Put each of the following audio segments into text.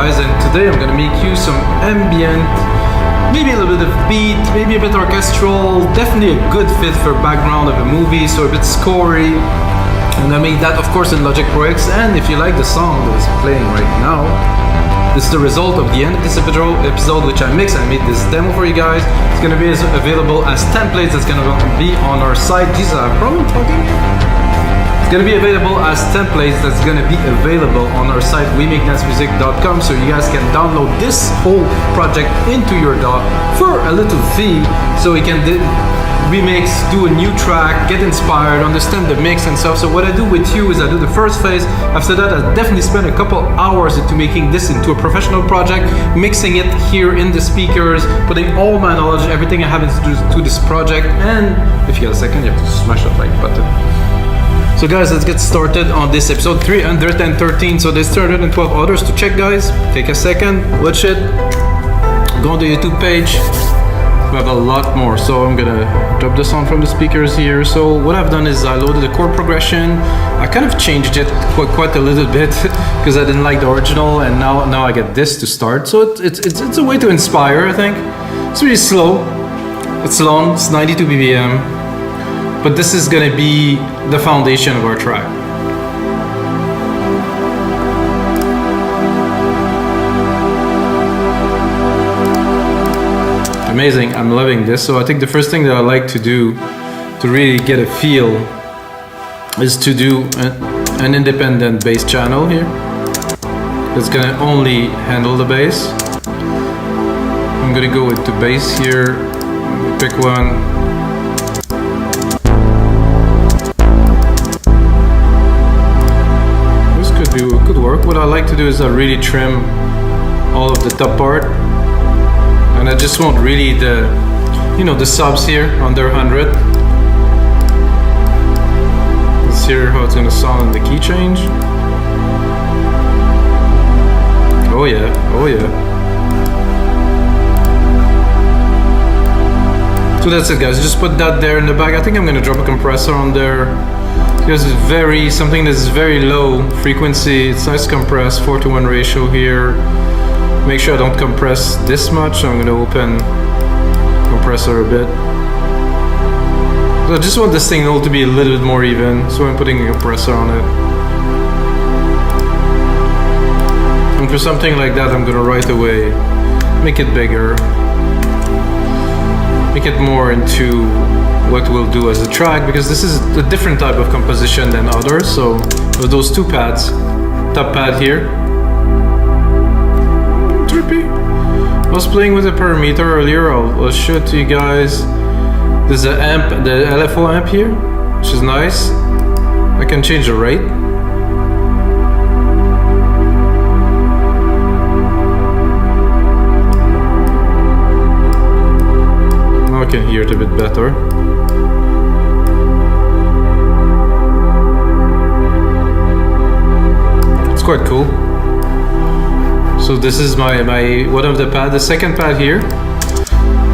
guys, and today I'm gonna make you some ambient, maybe a little bit of beat, maybe a bit orchestral, definitely a good fit for background of a movie, so a bit scory. And I made that of course in Logic Pro X, and if you like the song that is playing right now, this is the result of the end of this episode which I mixed. I made this demo for you guys. It's gonna be available as templates. It's gonna be on our site. Jesus, I'm probably talking. It's gonna be available as templates. That's gonna be available on our site wemakedancemusic.com, so you guys can download this whole project into your DAW for a little fee, so we can remix, do a new track, get inspired, understand the mix and stuff. So what I do with you is I do the first phase. After that, I definitely spend a couple hours into making this into a professional project, mixing it here in the speakers, putting all my knowledge, everything I have into this project. And if you got a second, you have to smash that like button. So guys, let's get started on this episode 313. So there's 312 others to check, guys. Take a second, watch it, go on the YouTube page. We have a lot more, so I'm gonna drop the sound from the speakers here. So what I've done is I loaded the chord progression. I kind of changed it quite a little bit because I didn't like the original, and now I get this to start. So it's a way to inspire, I think. It's really slow, it's long, it's 92 BPM, but this is gonna be the foundation of our track. Amazing, I'm loving this. So I think the first thing that I like to do to really get a feel is to do an independent bass channel here. It's gonna only handle the bass. I'm gonna go into bass here, pick one. This could work. What I like to do is I really trim all of the top part. And I just want really the subs here under 100. Let's hear how it's gonna sound in the key change. Oh yeah, oh yeah. So that's it, guys. Just put that there in the back. I think I'm gonna drop a compressor on there because it's something that's very low frequency. It's nice compressed, 4:1 ratio here. Make sure I don't compress this much. I'm gonna open compressor a bit. So I just want this signal to be a little bit more even, so I'm putting a compressor on it. And for something like that, I'm gonna right away make it bigger, make it more into what we'll do as a track, because this is a different type of composition than others. So with those two pads, top pad here. I was playing with the parameter earlier. I'll show it to you guys. There's the amp, the LFO amp here, which is nice. I can change the rate. Now I can hear it a bit better. It's quite cool. So this is my one of the pad, the second pad here.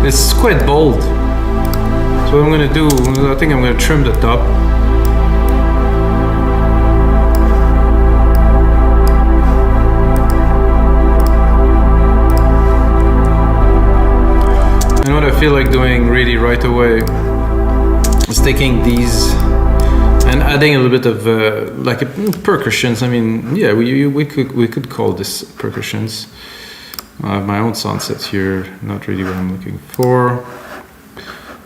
It's quite bold. So what I'm gonna do, I think I'm gonna trim the top. And what I feel like doing really right away is taking these and adding a little bit of like percussions. I mean, yeah, we could call this percussions. I have my own sound set here, not really what I'm looking for.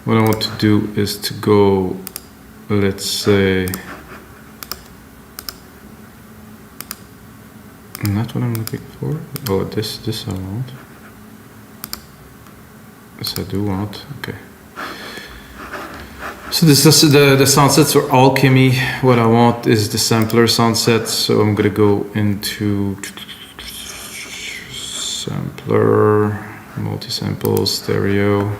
What I want to do is to go, let's say, not what I'm looking for. Oh, this I want. This I do want. Okay. So this is the sound sets are alchemy. What I want is the sampler sound sets. So I'm gonna go into sampler, multi-sample, stereo.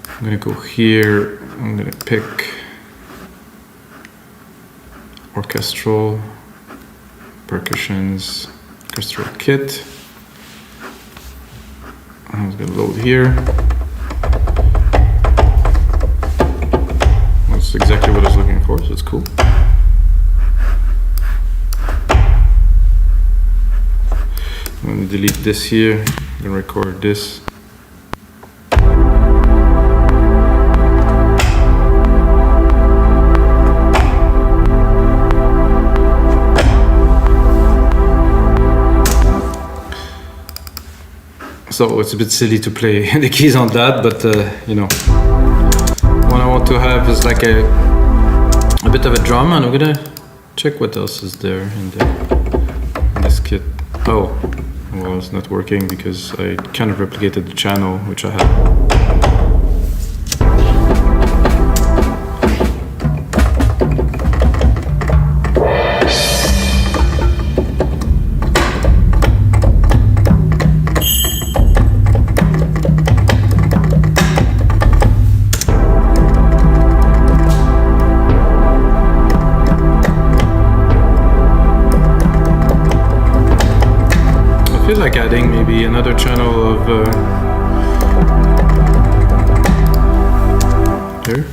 I'm gonna go here. I'm gonna pick orchestral, percussions, orchestral kit. I'm gonna load here. That's exactly what I was looking for, so it's cool. I'm gonna delete this here and record this. So it's a bit silly to play the keys on that, but you know, what I want to have is like a bit of a drum, and I'm gonna check what else is there in this kit. Oh, well, it's not working because I kind of replicated the channel which I had. I feel like adding maybe another channel of here.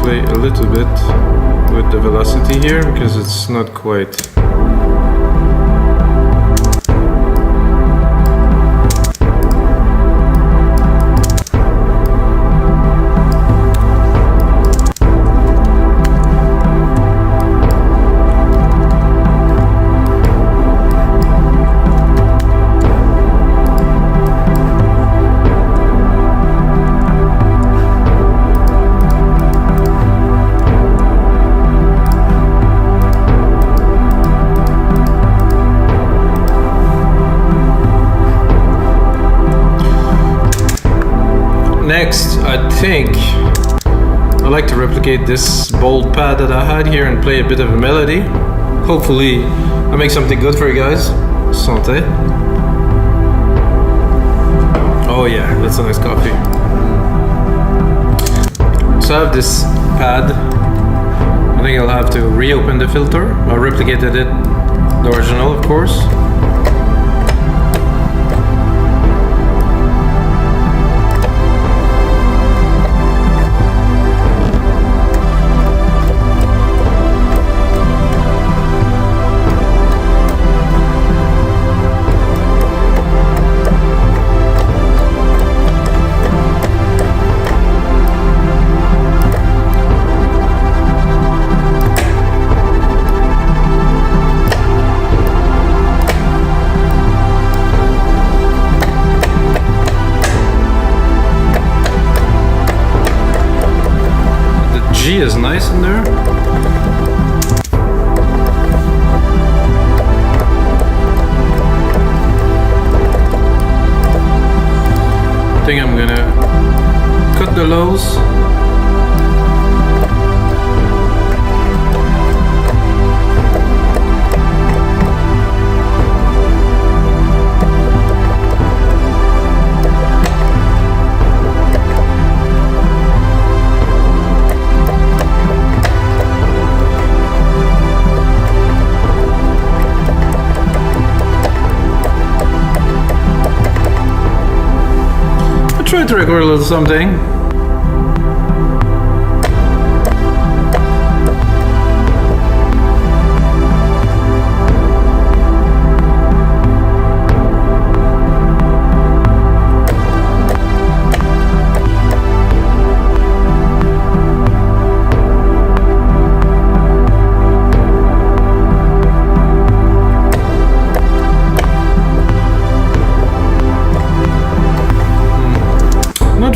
A little bit with the velocity here because it's not quite. Next, I think I like to replicate this bold pad that I had here and play a bit of a melody. Hopefully I make something good for you guys. Santé. Oh yeah, that's a nice coffee. So I have this pad. I think I'll have to reopen the filter. I replicated it, the original of course. G is nice in there. I think I'm gonna cut the lows. Try to record a little something.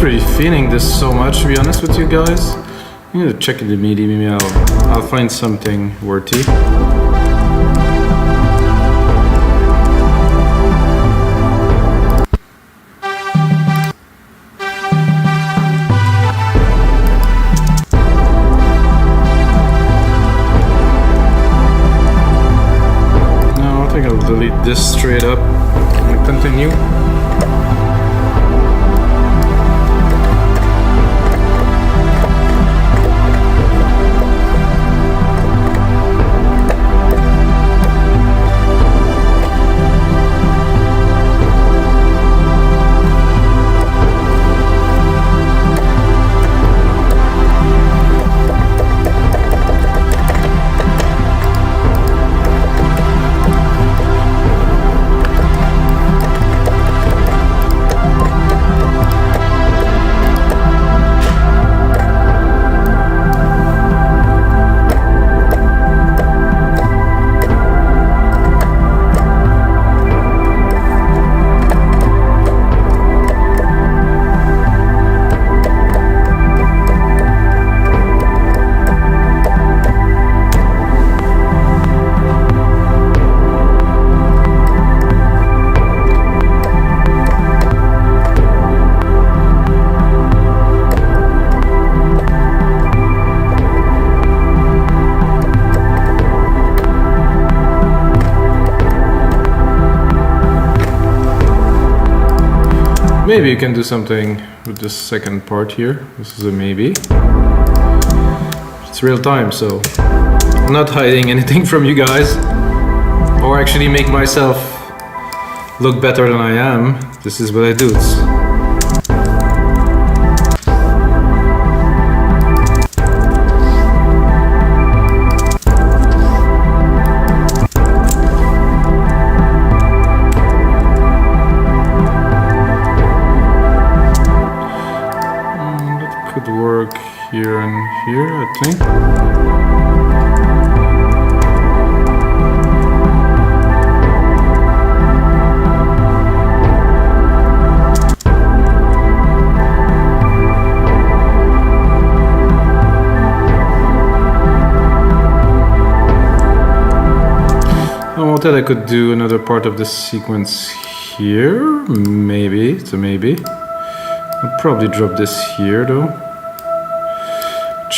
Really feeling this so much, to be honest with you guys. I'm gonna check the MIDI, maybe I'll find something worthy. this straight up and continue. Maybe you can do something with this second part here. This is a maybe. It's real time, so I'm not hiding anything from you guys, or actually make myself look better than I am. This is what I do. Work here and here, I think. I wanted I could do another part of this sequence here. Maybe, it's a maybe. I'll probably drop this here though.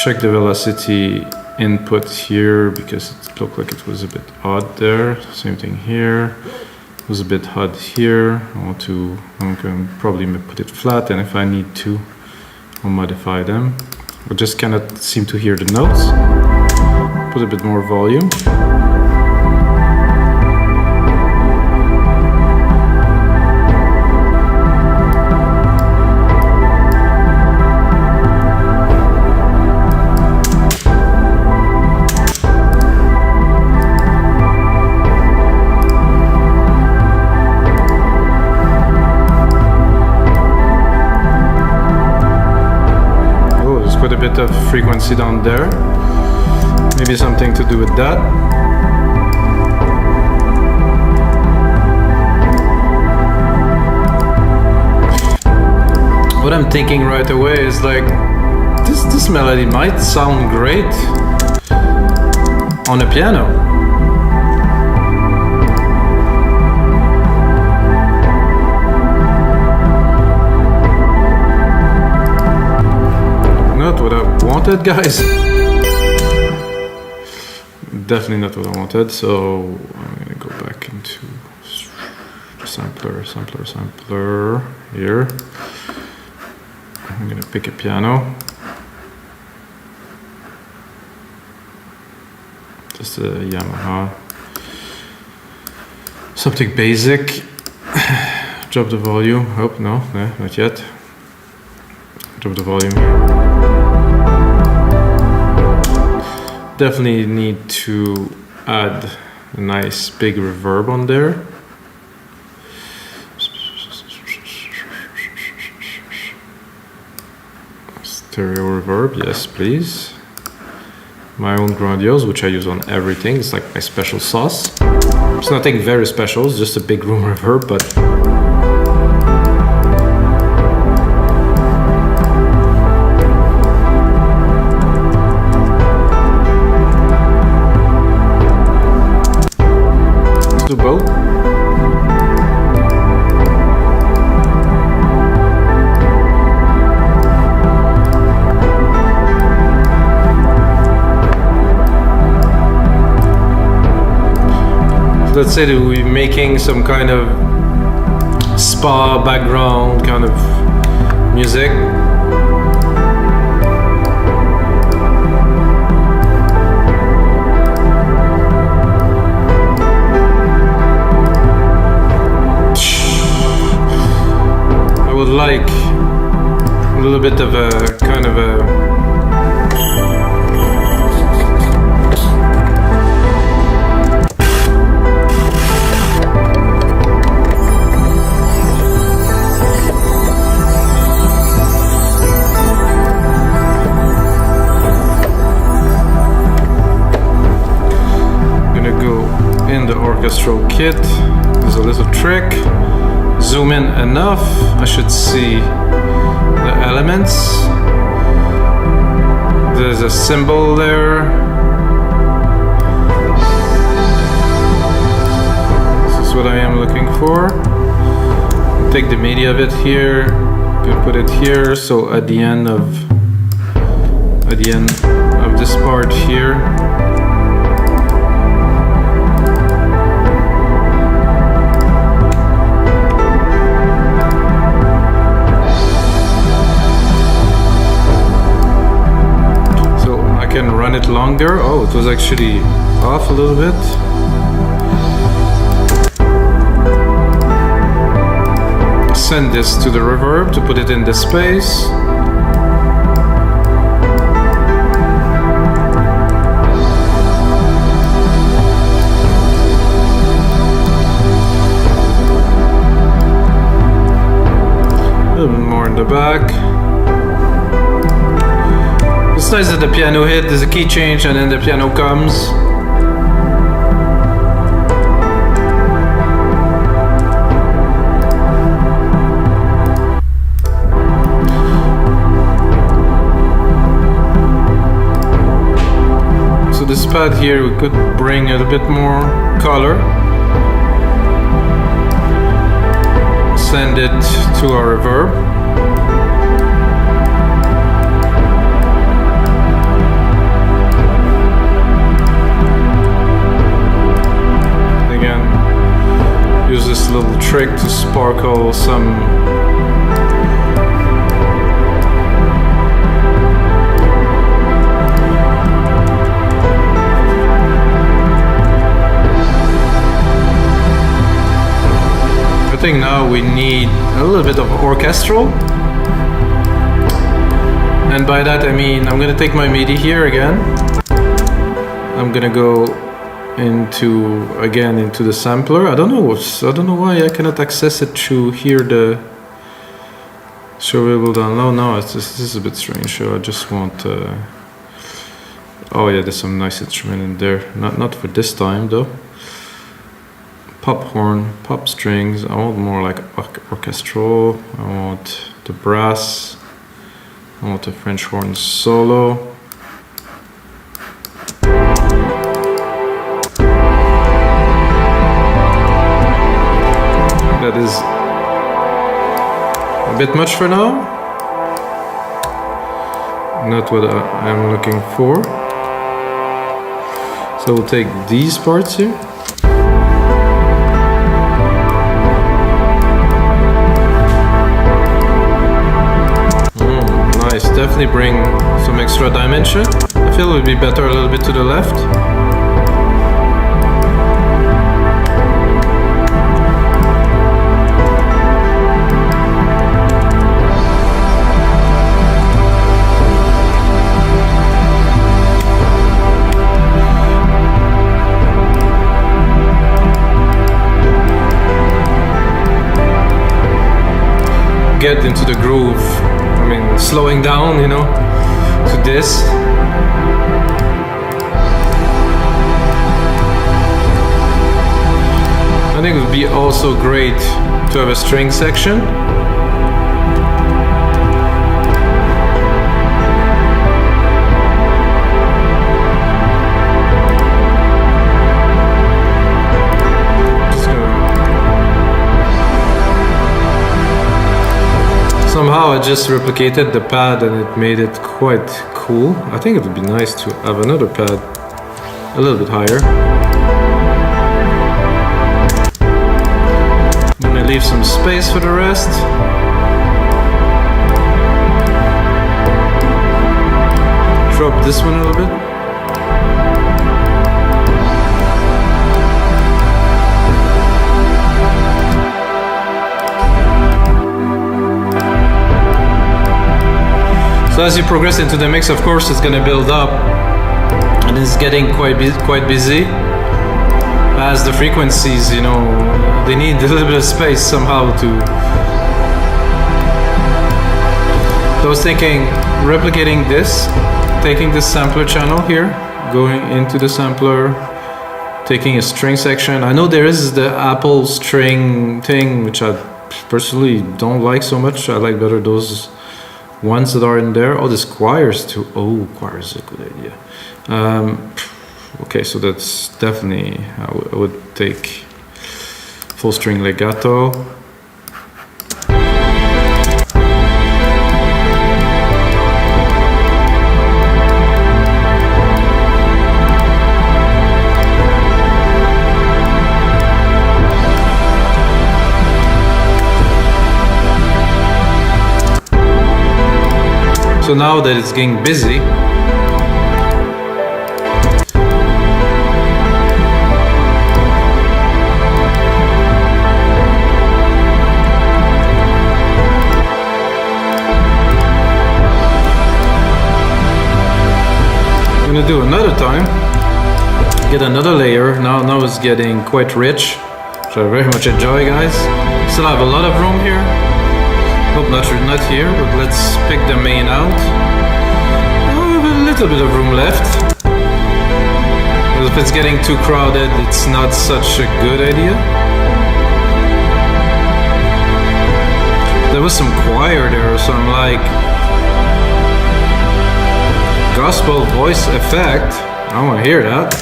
Check the velocity input here because it looked like it was a bit odd there. Same thing here. It was a bit odd here. I'm going to probably put it flat, and if I need to, I'll modify them. I just cannot seem to hear the notes. Put a bit more volume. Put a bit of frequency down there. Maybe something to do with that. What I'm thinking right away is like, this melody might sound great on a piano. Not what I wanted, guys. Definitely not what I wanted, so I'm gonna go back into sampler here. I'm gonna pick a piano. Just a Yamaha. Something basic. Drop the volume. Oh, no, not yet. Drop the volume. Definitely need to add a nice big reverb on there. Stereo reverb, yes please. My own grandiose, which I use on everything. It's like my special sauce. It's nothing very special, it's just a big room reverb, but do both. let's say that we're making some kind of spa background kind of music. I would like a little bit of a kind of a orchestral kit. There's a little trick. Zoom in enough, I should see the elements. There's a cymbal there. This is what I am looking for. Take the MIDI of it here, put it here. So at the end of this part here. Can run it longer. Oh, it was actually off a little bit. Send this to the reverb to put it in the space. A little bit more in the back. It's nice that the piano hit, there's a key change and then the piano comes. So this pad here, we could bring a bit more color. Send it to our reverb. Use this little trick to sparkle some I think now we need a little bit of orchestral, and by that I mean I'm gonna take my MIDI here again. I'm gonna go into the sampler. I don't know why I cannot access it through here. The show able download. No, this is a bit strange. So I just want. Oh yeah, there's some nice instrument in there. Not for this time though. Pop horn, pop strings. I want more like orchestral. I want the brass. I want the French horn solo. That is a bit much for now. Not what I'm looking for. So we'll take these parts here. Nice, definitely bring some extra dimension. I feel it would be better a little bit to the left. Get into the groove. I mean, slowing down, you know, to this. I think it would be also great to have a string section. Somehow I just replicated the pad and it made it quite cool. I think it would be nice to have another pad a little bit higher. leave some space for the rest. Drop this one a little bit. So as you progress into the mix, of course, it's going to build up, and it's getting quite busy. As the frequencies, you know, they need a little bit of space somehow to. So I was thinking, replicating this, taking this sampler channel here, going into the sampler, taking a string section. I know there is the Apple string thing, which I personally don't like so much. I like better those ones that are in there. Oh, this choirs too. Oh, choirs is a good idea. Okay, so that's definitely, I would take full string legato. So now that it's getting busy, I'm gonna do another time, get another layer. Now it's getting quite rich, which I very much enjoy, guys. Still have a lot of room here. Hope not here, but let's pick the main out. Oh, a little bit of room left. But if it's getting too crowded, it's not such a good idea. There was some choir there, so I'm like, gospel voice effect. I want to hear that.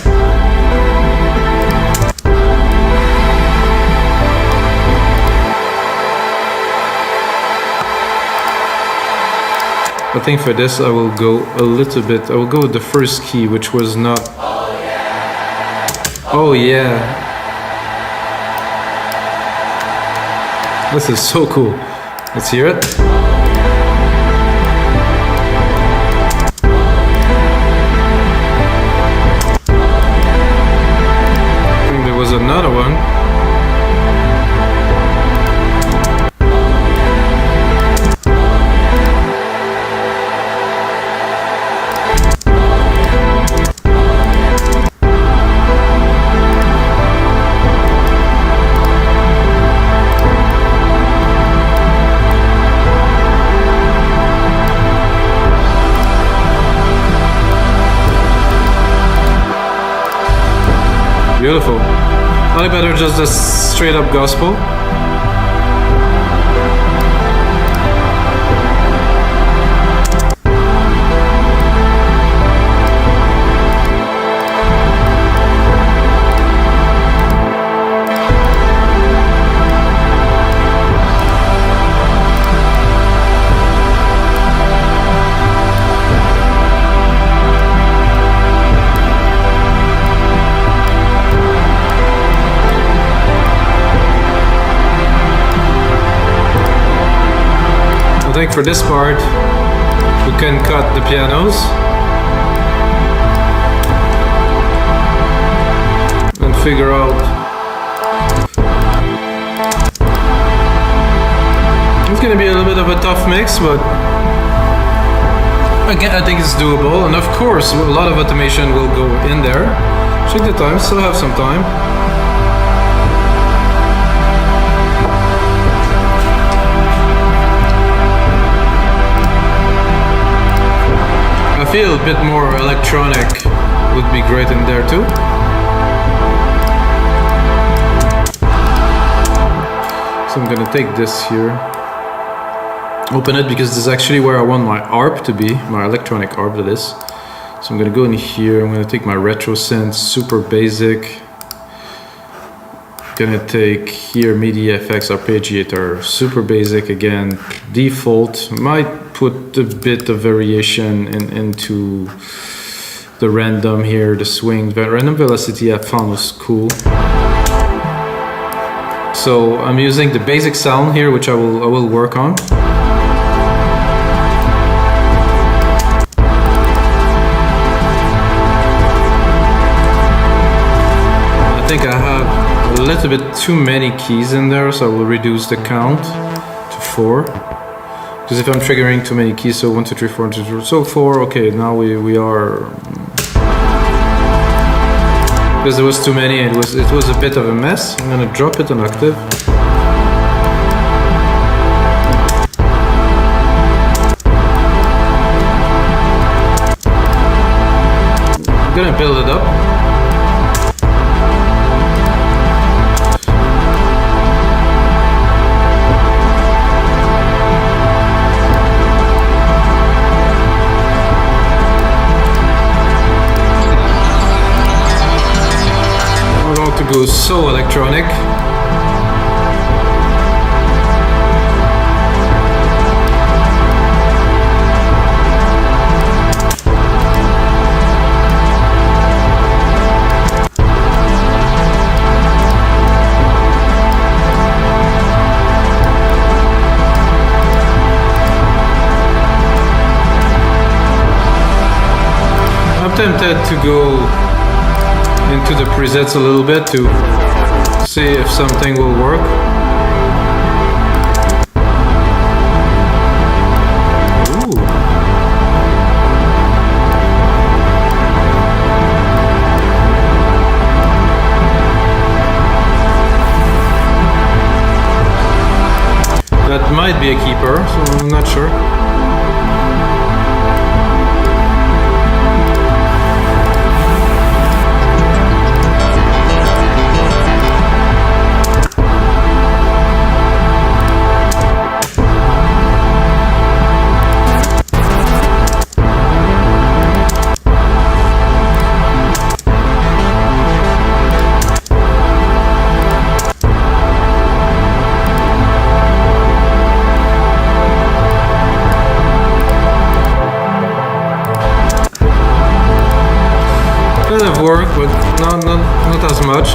I think for this I will go a little bit, I will go with the first key, which was not... Oh yeah! This is so cool. Let's hear it. I think there was another one. Beautiful. Probably better just a straight up gospel. I think for this part, we can cut the pianos and figure out. It's gonna be a little bit of a tough mix, but again, I think it's doable. And of course, a lot of automation will go in there. Check the time, still have some time. I feel a bit more electronic would be great in there too. So I'm gonna take this here, open it, because this is actually where I want my ARP to be, my electronic ARP that is. So I'm gonna go in here, I'm gonna take my retro synth, super basic. Gonna take here MIDI FX arpeggiator, super basic again, default. Might put a bit of variation into the random here, the swing. The random velocity I found was cool. So I'm using the basic sound here, which I will work on. I think I have a little bit too many keys in there, so I will reduce the count to 4. Because if I'm triggering too many keys, so 1, 2, 3, 4, 1, 2, 3, so 4, okay, now we are... Because there was too many, it was a bit of a mess. I'm gonna drop it an octave. I'm gonna build it up. To go so electronic. I'm tempted to go into the presets a little bit to see if something will work. Ooh. That might be a keeper, so I'm not sure. Work, but not as much.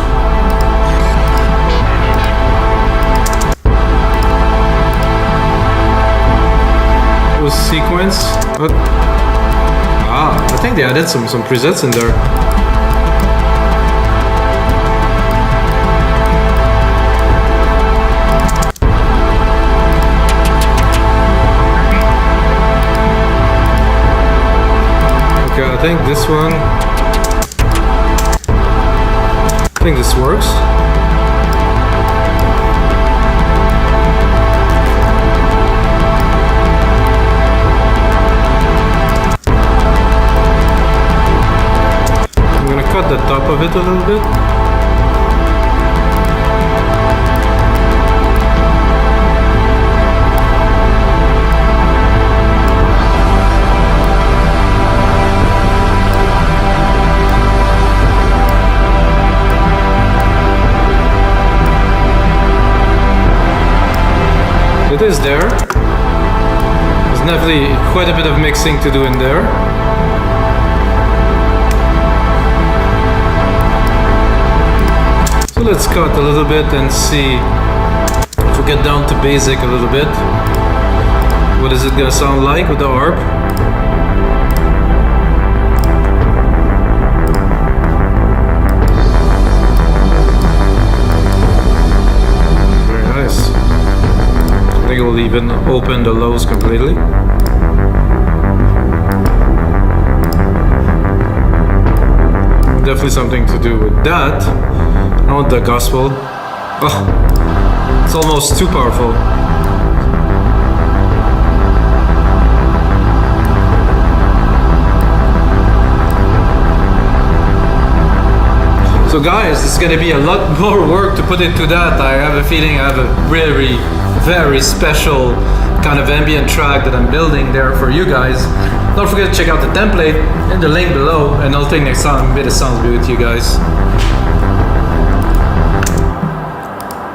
It was sequence, but I think they added some presets in there. Okay, I think this one. I think this works. I'm gonna cut the top of it a little bit. It is there. There's definitely quite a bit of mixing to do in there. So let's cut a little bit and see if we get down to basic a little bit. What is it gonna sound like with the harp? I think it will even open the lows completely. Definitely something to do with that. I want the gospel. Oh, it's almost too powerful. So guys, it's gonna be a lot more work to put into that. I have a feeling I have a very special kind of ambient track that I'm building there for you guys. Don't forget to check out the template in the link below, and I'll take next time a bit of sounds with you guys.